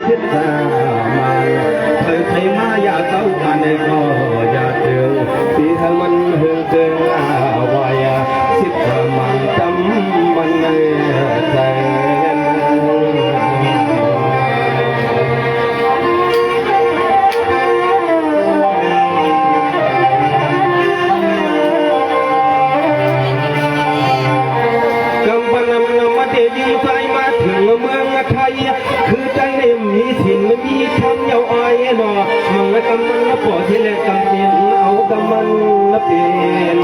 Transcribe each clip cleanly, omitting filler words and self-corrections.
คิดจะมาเคยใครมาอยากเข้ามาในก็อยากเจอที่ทางมันเฮือเจอวายคิดจะมันจำมันในใจยิ่งใจมาถึงเมืองไทยคือใจในมีสินมีคำเยาอ้อยหนอมันกำมันละปอที่เล็กกำเปลี่ยนเอากำมันละเปลี่ยน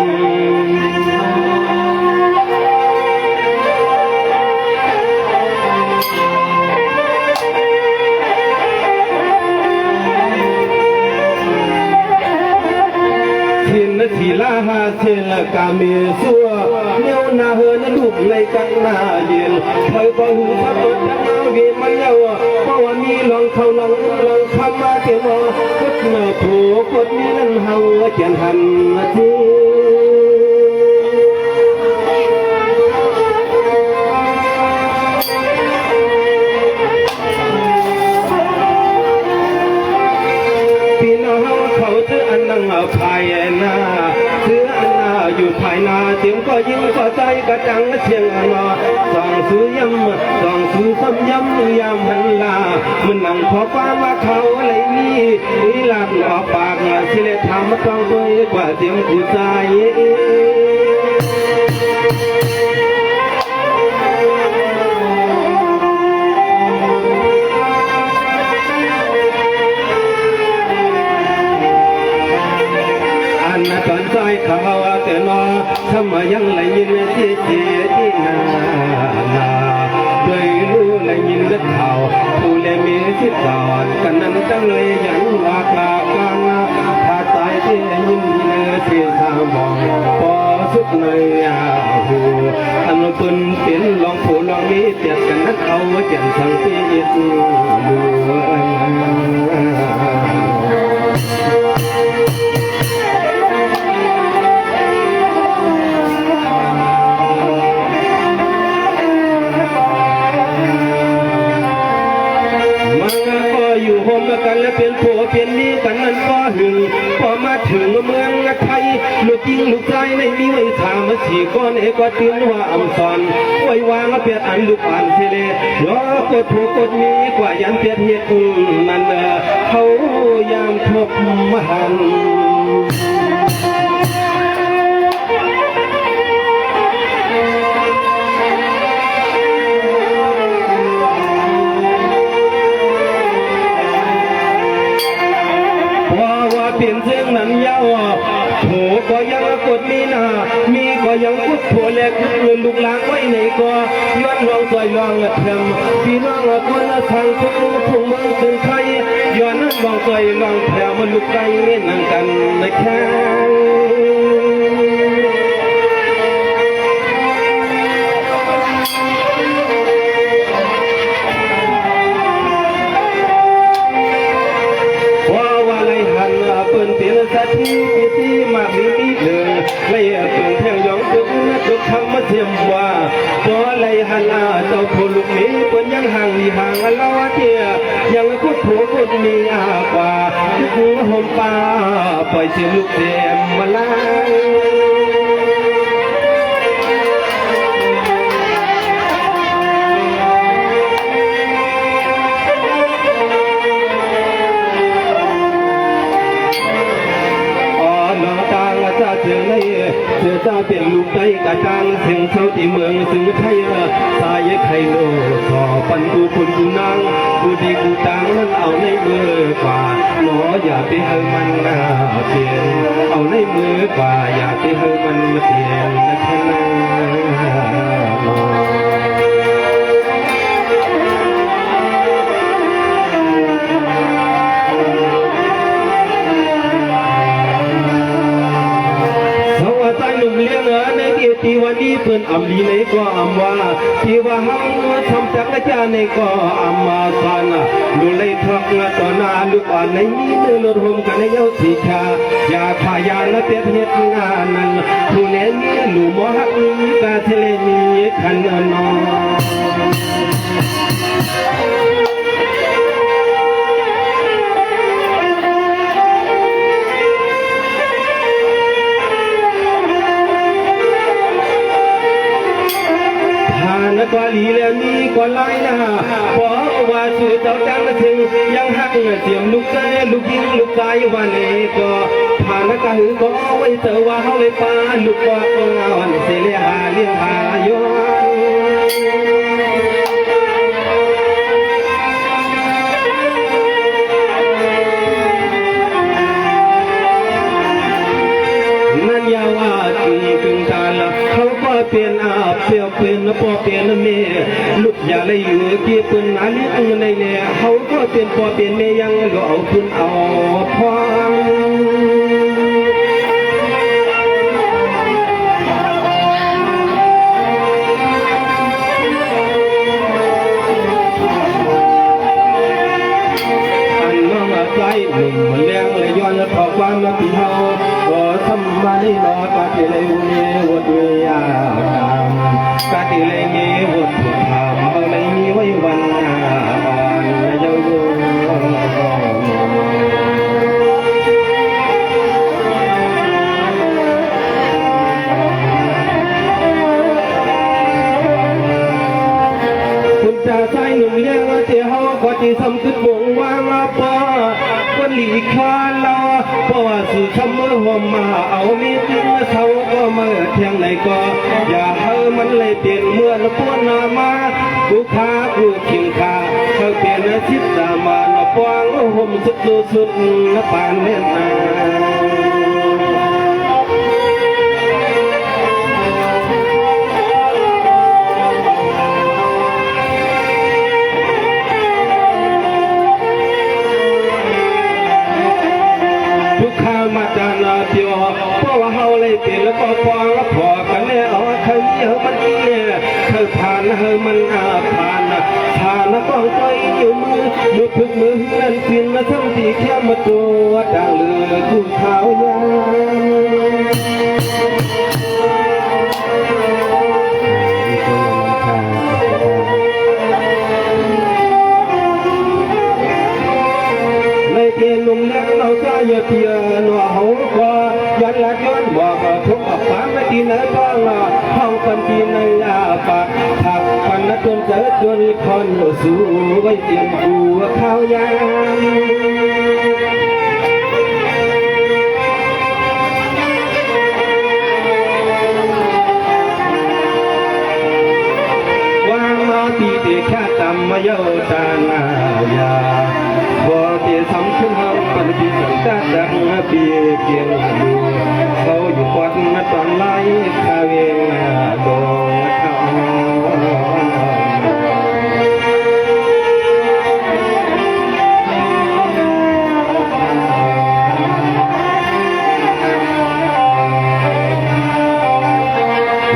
ทีลาหาเทลกาเมสัวเนียวนาเฮนลูกในกันนาเย็นเธอก็หูทับทับนาเวมันเยาเพราะว่ามีลองเขาลองคำมาเกี่ยวกดเมื่อถูกกดนี้นั่นเฮาเขียนหันทีอันนั่งภายนาถืออันนาอยู่ภายนาเสียงก็ยิ่งก็ใจกระจังเสียงนอส่องซื้อย้ำส่องซื้อซ้ำย้ำยามหันลามันนั่งขอความว่าเขาอะไรนี่หลับออกปากสิเลทำมาต้องด้วยกว่าเสียงผู้ชายตอนใจเขาแต่นอทำไมยังไหลยินที่เจที่นาโดยรู้ไหลยินเลือดเขาผู้เล่มีที่ตอนกันนั้นจังเลยยันว่าคลากันถ้าใจที่ยินเนื้อที่ทางมองพอสุดในหูทำปืนเปลี่ยนลองผู้ลองมีเตียดกันนั้นเอาเจียนสังเกตดูอยู่โฮมกันและเป็นผัวเป็นนี้กันนั้นก็หึงพอมาถึงเมืองไทยลูกยิงลูกชายในมีไว้ถามมาสี่ก้อนเอก็ตื่นว่าอำสอนไว้วางเปียดอันลูกอ่านเทเลล้อกดถูกกดนี้กว่ายันเปียดเหตุนั่นเขายามทบหันเปลี่ยนเสียงนั้นยาวโถก็ยังกดมีนามีก็ยังกุดผัวแลกลูกหลานไว้ในก็ย้อนลองต่อยลองเทมพี่น้องคนละทางทุกผู้เมืองถึงไทยย้อนลองต่อยลองแถวมันลูกไก่นั่งกันในแค่ที่มากนี้มีเดินไม่ตื่นเที่ยงยองตึกตึกคำมาเทียมว่าตัวไรฮันอาเจ้าผู้ลูกนี้เป็นยังห่างดีห่างเราเที่ยยังคุดผัวคุดมีอากว่าหัวหอมป่าปล่อยเสียลูกเต็มมาลายเสียงในเสือตาเปลี่ยนลูกใจกระจางเสียงเช้าที่เมืองสึงไทยสายไข่โลขอปันกูคนกูนางกูดีกูตังนั้นเอาในมือกว่าหนออย่าไปให้มันเปลี่ยนเอาในมือกว่าอย่าไปให้มันเปลี่ยนนะแค่นั้นที่วันนี้เพื่อนอำลีในก็อำว่าที่ว่าหังทำจักรยานในก็อำมาสานะดูเลยทักต่อหน้าลูกอ่อนในนี้เนื้อรวมกันในเย้าสีชาอย่าขายานและเปียเหตุงานนั้นผู้เล่นนี้หลู่มหักกาเทเลนีขันนอ เจ้าจังถึงยังหักเสียมลูกใจลูกยิงลูกใจวันนี้ก็ผ่านกะหือก็ไว้เจอว่าเฮาเลยปาลูกว่าวันเสียหาเลี้ยงหาย้อนนั่นยาวาตีกึ่งตาละเขาก็เปลี่ยนอาบเปลี่ยนเป็นพอเปลี่ยนเมียลุกอย่าเลยอยู่ที่ปืนอาลิอังในเนี่ยเขาก็เปลี่ยนพอเปลี่ยนเมียยังก็เอาปืนเอาพองใจหนุ่มเลี้ยงเลยย้อนพอความมาที่เฮาก็ทำไมรอกาที่เลยเงี้ยวดวิยาดำกาที่เลยเงี้ยวดถูกทำเอาเลยมีไว้วันอ่อนเยาว์คุณจะใช้หนุ่มเลี้ยงที่เฮาก็ที่ทำขึ้นบ่งว่ามาป้าก็หลีกคาลาเพราะว่าสู่ช้ำเมื่อหัวมาเอามีติ้งเท่าก็เมื่อเที่ยงไหนก็อย่าให้มันเลยเปลี่ยนเมื่อละปวนนามากูขากูขิงขาเขาเปลี่ยนชิดตามาละปวงห่มสุดสุดละปานเล่นนามาจานาเดียวเพราะว่าเฮาเลยเป็นแล้วก็ฟังแล้วพอกันแน่อ๋อเคยเยอะมันเนี่ยเคยผ่านเฮอมันผ่านผ่านแล้วก็ใจอยู่มือพึกมือเล่นฟินมาทั้งที่แค่มาตัวดังเลยกูเท้ายเทียนนุ่มเล็กเราจะอย่าเทียนว่าเขาก็ยันละย้อนบอกทุกข์ฟ้าไม่ดีนะบ้างห้องปันทีในปากถักปันนัดจนเจอจนคอนสู้ไว้เตรียมกูข้าวยามวางมาตีเด็กแค่ตำมาเย้าตาหน้ายาบ่เที่สำคัญเฮาปันที่สังกัดดังเปียเกียงดูเขาอยู่กอดมาตอนไล่ข้าเวงโดนเขา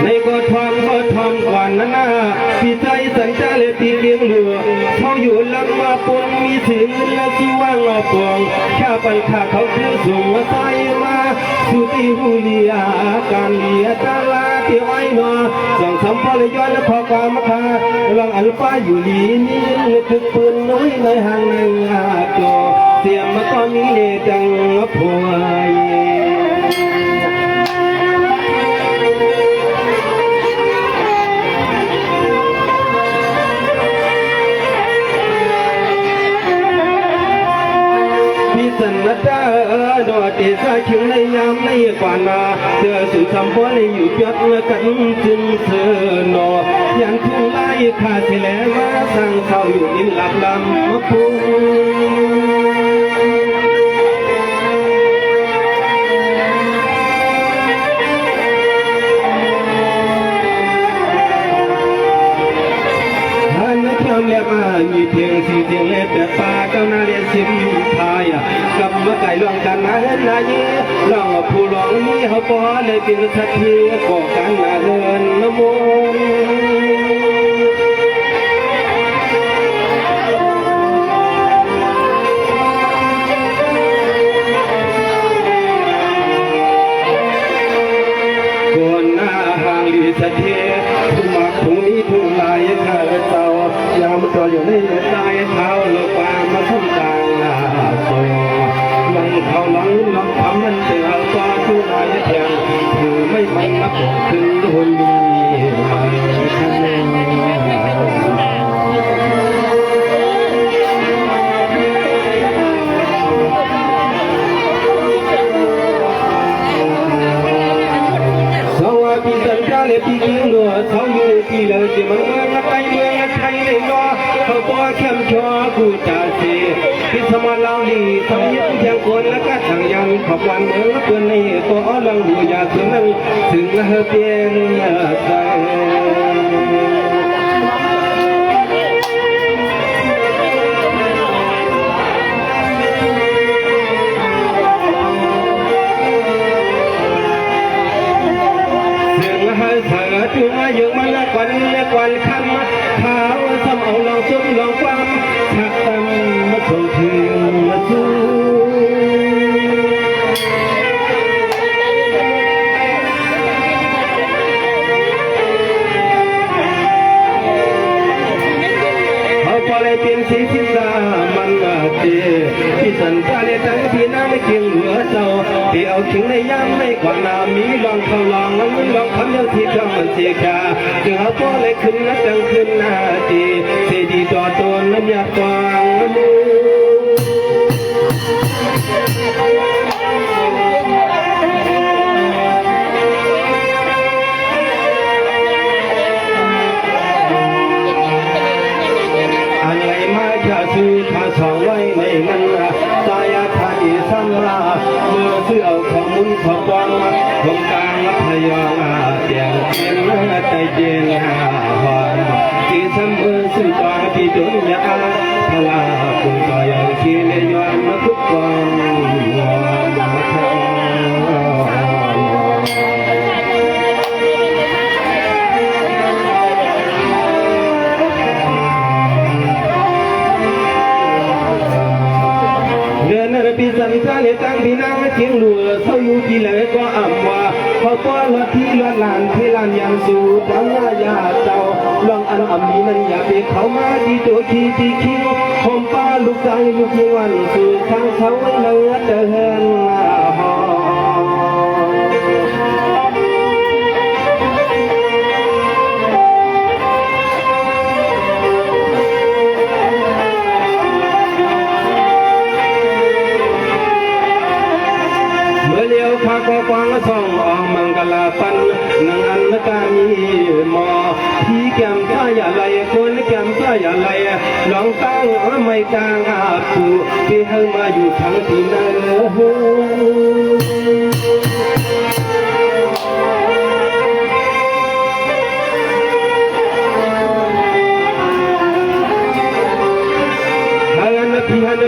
ในก็ทอมกว่านั้นพี่ใจสัญจรเลยตีเลี้ยงเหลือเขาอยู่ลังมาปนมีถึงและที่ว่างปวงแค่ปัญหาเขาคือส่งมาใส่มาสุติหูเลียการเลียตาลาที่ไว้นอส่องสำพลย้อนและพอความมาคาลังอัลฟ้าอยู่ลีนี้ถึงปืนน้อยในห่างในตัวเสียงมาตอนนี้เลยจังพวยสันนัดดอดเอซาคิวในยามในกว่านาเธอสื่อคำว่าเลยอยู่ยัดกันจึงเธอนอยันทุ่งไล่ขาดเสลมาสั่งเขาอยู่อินหลับลำมาพูเรียกมามีเพียงสี่เพียงเล็บแต่ปาเจ้าหน้าเรียนสิมพายกับเมื่อไก่ลองกันนะเห็นนายีลองผู้ลองนี้เขาพอเลยเป็นสัตว์ที่ก่อกันนาเดินละมุนก่อนหน้าห่างลีสะเททุ่งหมากทุ่งนี้ทุ่งลายข้าเต่ายามตัวอยู่ในใต้เท้าโลกามาทุ่งกลางตัวลองเขาลองทำมันเสือก็ทุ่งลายเพียงถือไม่มันนับถึงหุ่นมีคะแนน สิมันเมืองไกลเมืองไทยเลยเนาะเขาบ่เข้มชัวกูจะสิพิสมาลาวลีทำยึดเพียงคนแล้วก็ทางยันขอบวันเมืองเพื่อนในตัวลังหูอยากถึงนั้นถึงเพียงใจถึงมาอยู่มันละกวันคำขาวซ้ำเอาลองซุ้มลองความชักตำมาส่งถึงมาสู้เขาพอเลยเป็นสีสิตามันเดีที่สันตาเลยตั้งที่น้ำไม่เคียงเหลือเจ้าที่เอาขิงในย่ำไม่กว่านามีลองเขาลองลองคำเดียวที่ช่องมันเสียกาจึงเขาพอเลยขึ้นนักจังขึ้นหน้าดีเสียดีต่อตัวน้ำยาฟางมืออะไรมาจะซื้อข้าสองไว้ในนั้นตายาทายซ้ำลาเมื่อซื้อเอาข้อมูลข้อความของกลางพยองเสียงเป็นใจเย็นหอนที่ซ้ำเมื่อซื้อตัวที่ดุนยาพลาคุณก็ยังคิดเลยย้อนมาทุกวันปีสันตาเลตังพี่นางเทียงหลัวเขาอยู่ที่ไหนก็อ่ำว่าเขาป้อนละที่ละลานที่ลานยังสู่ตอนหน้ายาเจ้าลองอันอ่ำนี้นั้นอย่าไปเขามาที่ตัวขี้ที่คิ้วผมป้าลูกใจลูกยิ่งวันสู่ทางเขาเนื้อเดินหอข้าก็กวางส่องออกมังกลาปันนังอันกามีหมอพี่แก้มจ้าอย่าไหลคนแก้มจ้าอย่าไหลลองตั้งไม่กลางอาปูที่ให้มาอยู่ทั้งที่นั่น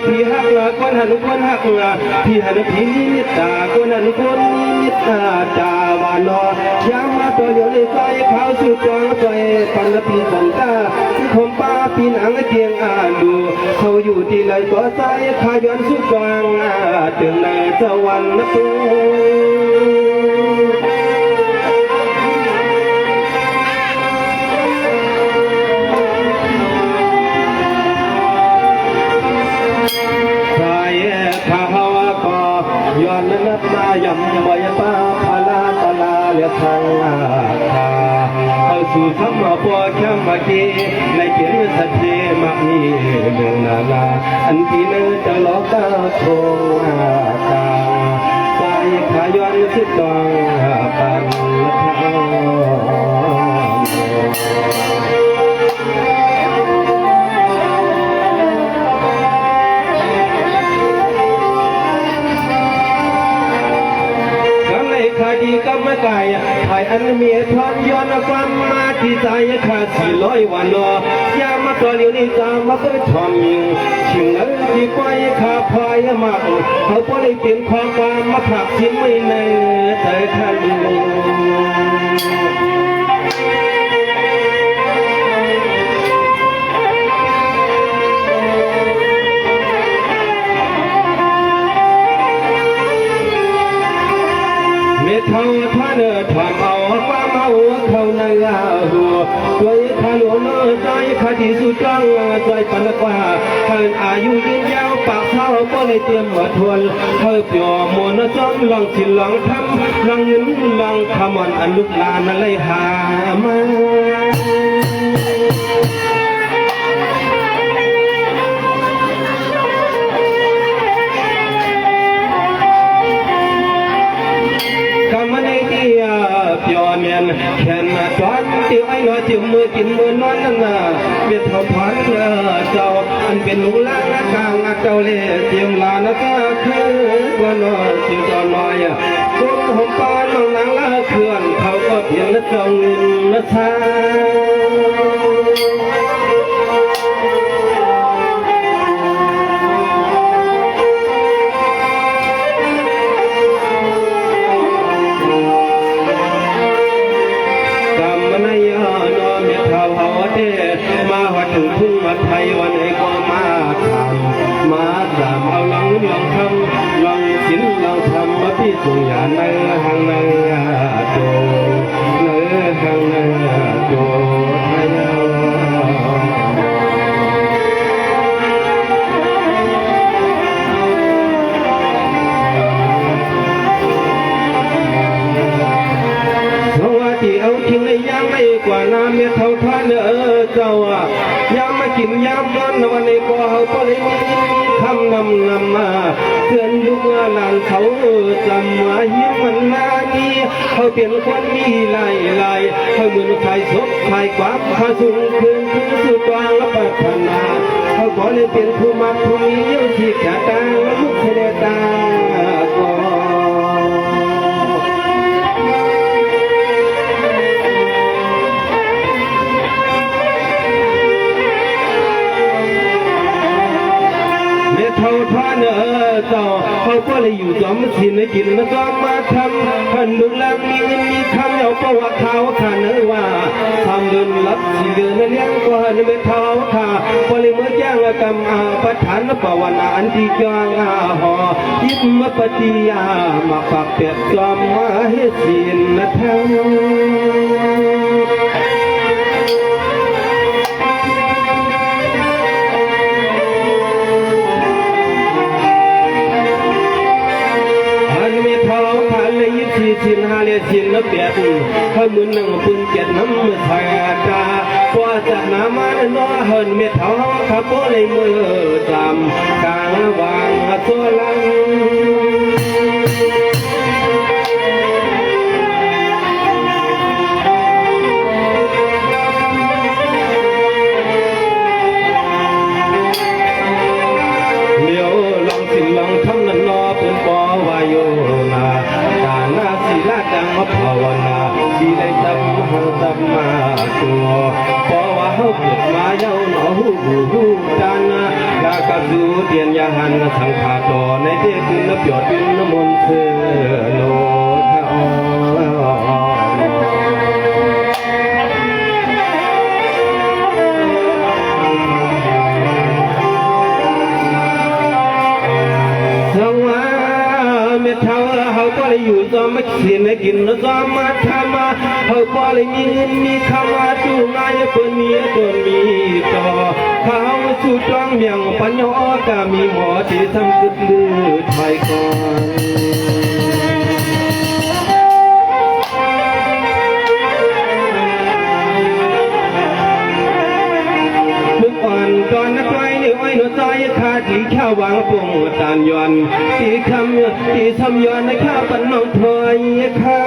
พี่หักละคนหันคนหักละพี่หันพี่นิตาคนหันคนนิตาจาวานอยามาตัวเดียวเลยใจเขาสุดจองใจปันพี่สันตาผมป้าพี่นางเตียงอาลูเขาอยู่ที่ไหนก็ใจขาย้อนสุดจองเตือนในสวรรค์ตัวย้อนนับมายำบ่อยป้าพาลาตลาเลือทางคาเข้าสู่ธรรมะปัวแค่มากีในเกียรติสัจเจมามีเรื่องนาลาอันที่เนื้อจะล้อตาโคงกาสายขาย้อนสิตองปันเท้าขาดีก็ไม่ไกลถ่ายอันเมียทอนย้อนความมาที่ใจขาด400 วันยามาตัวเดียวนี้ตามมาก็ทอมยิงชิงเอ้ยที่ไปขาพายมากเขาพอได้เปลี่ยนความมาผักทิ้งไม่ในใจท่านเท่าท่านทำเอาความเอาเขาในหัวด้วยทะลุน้อยใจคดีสุดจังใจปันกว่าท่านอายุยืนยาวปากเท้าก็เลยเตรียมมาทวนเธอเปียวมนจนลองสิลองทำลองยืนลองขมอนอันลุกลานอะไรหามาเปียวเมียนแขนจวนที่ไอ้หน่อยที่ มือกินมือนอนนั่นน่ะเบียดเท่าพันเจ้าอันเป็นลูกหลานกลางเจ้าเล่เจียมลานะก็คือว่าน้อยสิตอนน้อยคนหอมปานน้องนางละเขื่อนเขาก็เพียงละจ้องละชามาวัดถึงทุ่งมาไทยวันไหนก็มาทำมาสามเอาลองทำลองกินลองทำมาพี่สุญาในหังในโจในหังในโจไทยที่เอาทิ้งในยามไม่กว่าน้ำเมียเท่าท่านเจ้ายามมากินยามนอนวันนี้ก็เขาก็เลยมีคำนำมาเตือนลูกหลานเขาจำมายิ้มมันนานี้เขาเป็นคนมีลายเขาเหมือนไข่ศพไข่กวาดขาสูงขึ้นสุดวางและปัฒนาเขาก็เลยเป็นผู้มาผู้มีเยี่ยวที่แก่ตาและลูกเทเลตาก็เท่าท่านเจ้าเขาก็เลยอยู่จอมสินให้กินแล้วก็มาทำพันลูกหลานมีเงินมีคำเอาประวัติเขาขาเนื้อว่าทำเดินรับสิเดือนเลี้ยงก็ให้ไม่เท่าขาก็เลยเมื่อแจ้งกรรมประธานปวนาอันที่จางหอยิบมาปฏิยามาฝากเปียกจอมมาให้สินนะท่านสินหาเลสินนับเปียดเขาเหมือนนั่งปุ่นเจ็ดน้ำมือไทยตาพอจะน้ำมันน้อเหินเม็ดเท้าขับโบเลยมือจำกลางวางตัวลังเดี๋ยวลองสิลองทำนั่นนอเป็นปอวายโยนาศิลาดังมาภาวนาที่ได้ทำหังทำมาตัวเพราะว่าเขาเกิดมาเย้าหนอหูจานะลากระดูเตียนยาหันสังขาต่อในเด็กขึ้นนับยอดเป็นน้ำมนต์เสือโลทะเท่าเขาก็เลยอยู่จอมสินให้กินจอมมาทำมาเขาก็เลยมีเงินมีคำว่าจูงง่ายเปิดมีตัวมีต่อเขาสู้จ้องเมียงปัญญาก็มีหมอที่ทำกึศลือไทยก่อนตอนนักไว้ในไว้หนูใจขาดที่ข้าววางปุ่งตานยอนที่คำที่ทำยอนในข้าวปันน้องถอยคำ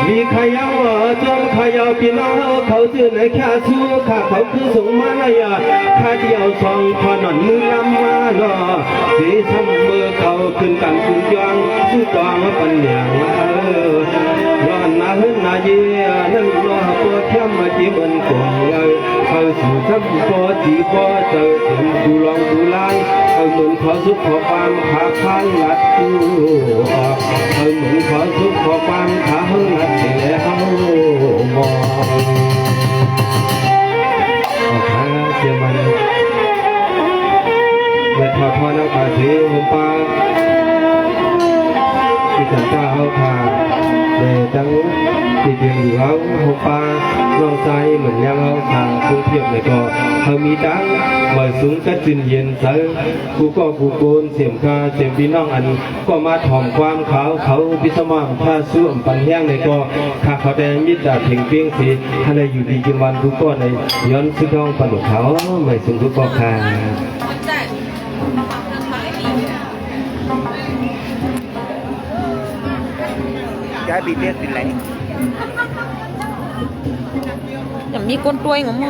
มีขยาวจงขยาวพี่น้องเขาซื้อในข้าสู้ข้าเขาคือส่งมาในข้าเดียวสองพอนอนมือลำมาหล่อสีทำมือเขาขึ้นกันคุณยองสู้กองปัญญาย้อนนาหึนาเยี่ยนั่งรอปวดเทียมมาจีบันกงเลยเขาสู่ทำปอจีปอเจอถึงดูลองดูลายเขาเหมือนขอสุขขอความขาพันลัดตู้เขาเหมือนขอสุขขอความขาหังลัดแล้วมองขาเจียมันเมื่อทอดทอดน้ำขาเสียหัวปลาที่ฉันเจ้าขา แต่ตั้งที่เพียงอยู่เฮาป่าน้องใจเหมือนยังเอาทางกรุงเทพในก็เขามีตังบ่สูงก็จินเย็นเสอกูก็กูโกนเสียมคาเสียมพี่น้องอันก็มาถ่อมความเขาพิสมังผ้าส้วมปันแห้งในก็ข้าเขาแดงมิตรเพ่งเพียงสีอะไรอยู่ดีกินวันกูก็ในย้อนซื้อทองปนุกเขาไม่สูงกูก็คาCái bị tiếc thì lấy อย่ามีก้นตัวยงม